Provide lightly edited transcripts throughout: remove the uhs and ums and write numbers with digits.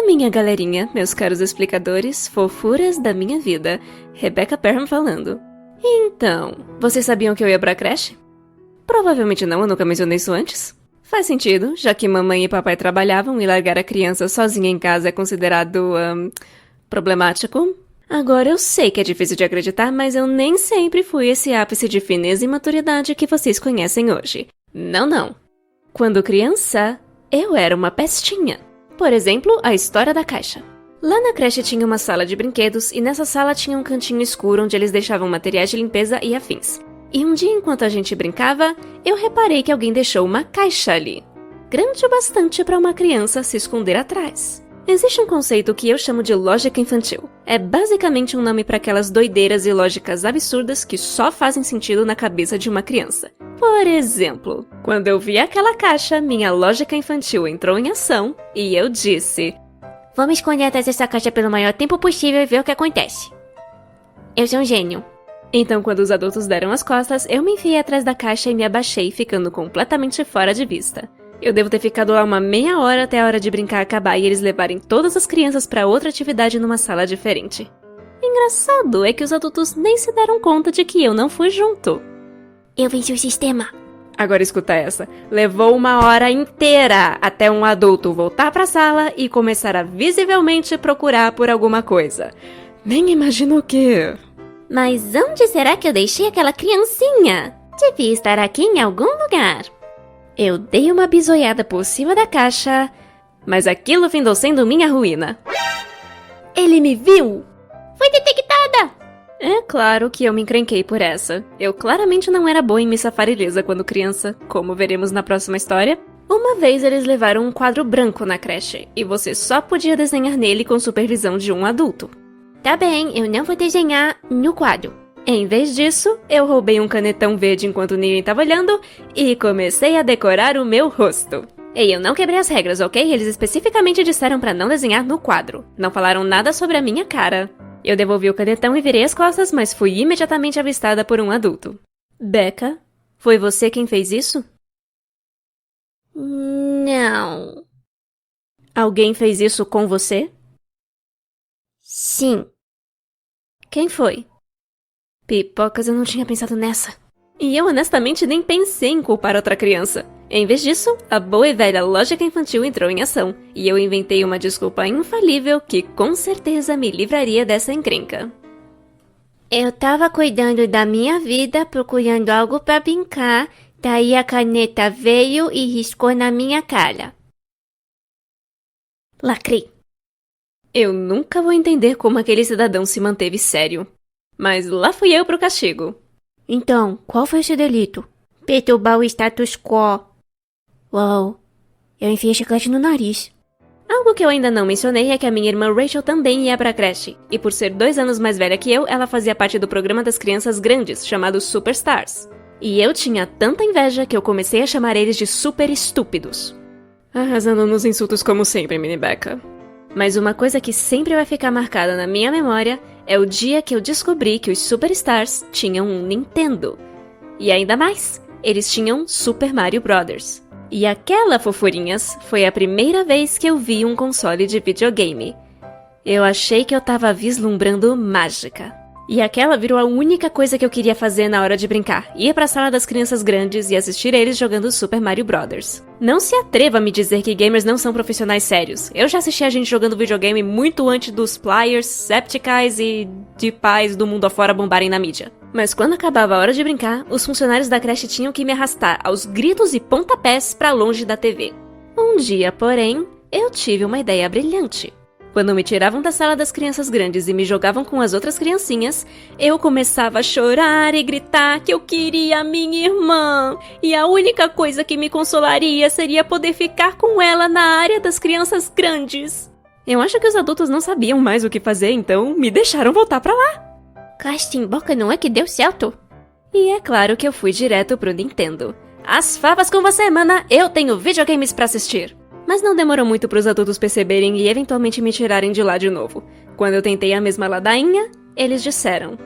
minha galerinha, meus caros explicadores, fofuras da minha vida, Rebecca Perham falando. Então, vocês sabiam que eu ia pra creche? Provavelmente não, eu nunca mencionei isso antes. Faz sentido, já que mamãe e papai trabalhavam e largar a criança sozinha em casa é considerado, problemático. Agora eu sei que é difícil de acreditar, mas eu nem sempre fui esse ápice de fineza e maturidade que vocês conhecem hoje. Não. Quando criança, eu era uma pestinha. Por exemplo, a história da caixa. Lá na creche tinha uma sala de brinquedos e nessa sala tinha um cantinho escuro onde eles deixavam materiais de limpeza e afins. E um dia, enquanto a gente brincava, eu reparei que alguém deixou uma caixa ali. Grande o bastante para uma criança se esconder atrás. Existe um conceito que eu chamo de lógica infantil. É basicamente um nome para aquelas doideiras e lógicas absurdas que só fazem sentido na cabeça de uma criança. Por exemplo, quando eu vi aquela caixa, minha lógica infantil entrou em ação e eu disse: "Vou me esconder atrás dessa caixa pelo maior tempo possível e ver o que acontece. Eu sou um gênio." Então, quando os adultos deram as costas, eu me enfiei atrás da caixa e me abaixei, ficando completamente fora de vista. Eu devo ter ficado lá uma meia hora até a hora de brincar acabar e eles levarem todas as crianças para outra atividade numa sala diferente. Engraçado é que os adultos nem se deram conta de que eu não fui junto. Eu venci o sistema. Agora escuta essa. Levou uma hora inteira até um adulto voltar pra sala e começar a visivelmente procurar por alguma coisa. Nem imagino o quê. Mas onde será que eu deixei aquela criancinha? Devia estar aqui em algum lugar. Eu dei uma bisoiada por cima da caixa, mas aquilo findou sendo minha ruína. Ele me viu! Foi detectada! É claro que eu me encrenquei por essa. Eu claramente não era boa em me safar ilesa quando criança, como veremos na próxima história. Uma vez eles levaram um quadro branco na creche, e você só podia desenhar nele com supervisão de um adulto. Tá bem, eu não vou desenhar no quadro. Em vez disso, eu roubei um canetão verde enquanto ninguém tava olhando e comecei a decorar o meu rosto. E eu não quebrei as regras, ok? Eles especificamente disseram pra não desenhar no quadro. Não falaram nada sobre a minha cara. Eu devolvi o canetão e virei as costas, mas fui imediatamente avistada por um adulto. Becca, foi você quem fez isso? Não. Alguém fez isso com você? Sim. Quem foi? Pipocas, eu não tinha pensado nessa. E eu honestamente nem pensei em culpar outra criança. Em vez disso, a boa e velha lógica infantil entrou em ação, e eu inventei uma desculpa infalível que com certeza me livraria dessa encrenca. Eu tava cuidando da minha vida, procurando algo pra brincar, daí a caneta veio e riscou na minha cara. Lacrei. Eu nunca vou entender como aquele cidadão se manteve sério. Mas lá fui eu pro castigo. Então, qual foi esse delito? Perturbar o status quo. Uau, eu enfiei chiclete no nariz. Algo que eu ainda não mencionei é que a minha irmã Rachel também ia pra creche. E por ser 2 anos mais velha que eu, ela fazia parte do programa das crianças grandes, chamado Superstars. E eu tinha tanta inveja que eu comecei a chamar eles de super estúpidos. Arrasando nos insultos como sempre, Mini Becca. Mas uma coisa que sempre vai ficar marcada na minha memória é o dia que eu descobri que os Superstars tinham um Nintendo. E ainda mais, eles tinham Super Mario Bros. E aquela, fofurinhas, foi a primeira vez que eu vi um console de videogame. Eu achei que eu tava vislumbrando mágica. E aquela virou a única coisa que eu queria fazer na hora de brincar. Ir pra sala das crianças grandes e assistir eles jogando Super Mario Bros. Não se atreva a me dizer que gamers não são profissionais sérios. Eu já assisti a gente jogando videogame muito antes dos Pliers, Septicais e de pais do mundo afora bombarem na mídia. Mas quando acabava a hora de brincar, os funcionários da creche tinham que me arrastar aos gritos e pontapés pra longe da TV. Um dia, porém, eu tive uma ideia brilhante. Quando me tiravam da sala das crianças grandes e me jogavam com as outras criancinhas, eu começava a chorar e gritar que eu queria a minha irmã. E a única coisa que me consolaria seria poder ficar com ela na área das crianças grandes. Eu acho que os adultos não sabiam mais o que fazer, então me deixaram voltar pra lá. Castimboca, não é que deu certo? E é claro que eu fui direto pro Nintendo. As favas com você, mana! Eu tenho videogames pra assistir! Mas não demorou muito para os adultos perceberem e eventualmente me tirarem de lá de novo. Quando eu tentei a mesma ladainha, eles disseram: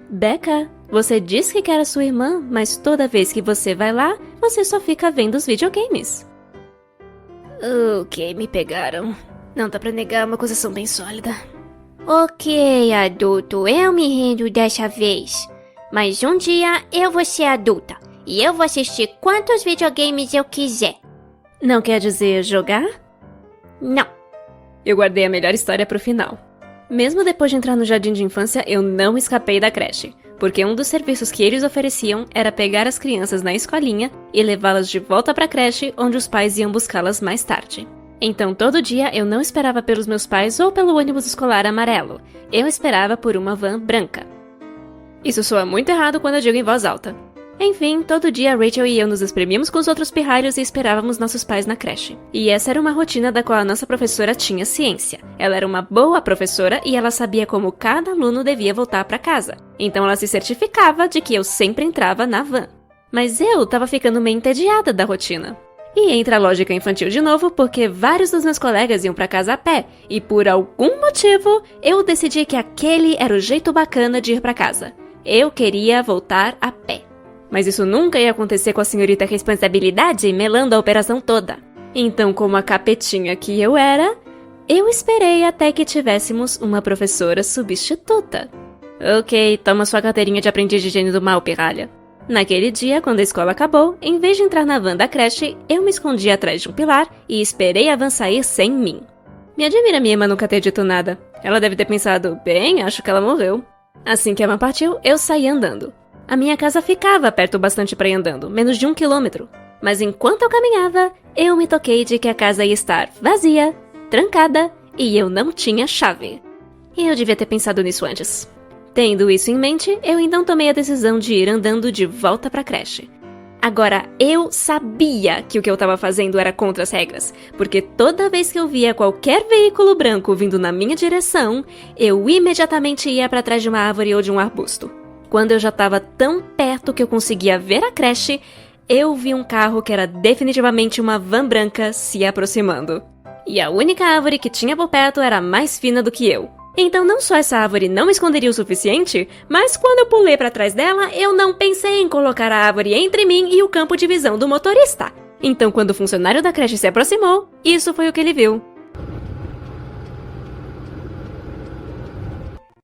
Becca, você disse que quer a sua irmã, mas toda vez que você vai lá, você só fica vendo os videogames. Ok, me pegaram. Não dá pra negar uma acusação bem sólida. Ok, adulto, eu me rendo dessa vez. Mas um dia eu vou ser adulta e eu vou assistir quantos videogames eu quiser. Não quer dizer jogar? Não. Eu guardei a melhor história pro final. Mesmo depois de entrar no jardim de infância, eu não escapei da creche, porque um dos serviços que eles ofereciam era pegar as crianças na escolinha e levá-las de volta pra creche, onde os pais iam buscá-las mais tarde. Então todo dia eu não esperava pelos meus pais ou pelo ônibus escolar amarelo, eu esperava por uma van branca. Isso soa muito errado quando eu digo em voz alta. Enfim, todo dia Rachel e eu nos espremíamos com os outros pirralhos e esperávamos nossos pais na creche. E essa era uma rotina da qual a nossa professora tinha ciência. Ela era uma boa professora e ela sabia como cada aluno devia voltar para casa. Então ela se certificava de que eu sempre entrava na van. Mas eu tava ficando meio entediada da rotina. E entra a lógica infantil de novo, porque vários dos meus colegas iam para casa a pé, e por algum motivo, eu decidi que aquele era o jeito bacana de ir para casa. Eu queria voltar a pé. Mas isso nunca ia acontecer com a senhorita responsabilidade melando a operação toda. Então, como a capetinha que eu era, eu esperei até que tivéssemos uma professora substituta. Ok, toma sua carteirinha de aprendiz de gênio do mal, pirralha. Naquele dia, quando a escola acabou, em vez de entrar na van da creche, eu me escondi atrás de um pilar e esperei a van sair sem mim. Me admira minha irmã nunca ter dito nada. Ela deve ter pensado, bem, acho que ela morreu. Assim que a van partiu, eu saí andando. A minha casa ficava perto bastante para ir andando, menos de 1 quilômetro. Mas enquanto eu caminhava, eu me toquei de que a casa ia estar vazia, trancada, e eu não tinha chave. E eu devia ter pensado nisso antes. Tendo isso em mente, eu então tomei a decisão de ir andando de volta para a creche. Agora, eu sabia que o que eu estava fazendo era contra as regras, porque toda vez que eu via qualquer veículo branco vindo na minha direção, eu imediatamente ia para trás de uma árvore ou de um arbusto. Quando eu já estava tão perto que eu conseguia ver a creche, eu vi um carro que era definitivamente uma van branca se aproximando. E a única árvore que tinha por perto era mais fina do que eu. Então não só essa árvore não me esconderia o suficiente, mas quando eu pulei para trás dela, eu não pensei em colocar a árvore entre mim e o campo de visão do motorista. Então quando o funcionário da creche se aproximou, isso foi o que ele viu.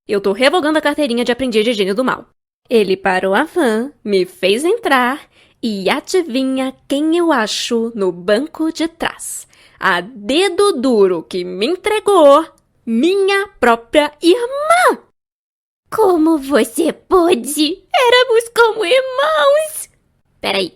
Eu tô revogando a carteirinha de aprendiz de gênio do mal. Ele parou a van, me fez entrar e adivinha quem eu acho no banco de trás? A dedo duro que me entregou minha própria irmã! Como você pôde? Éramos como irmãos! Peraí,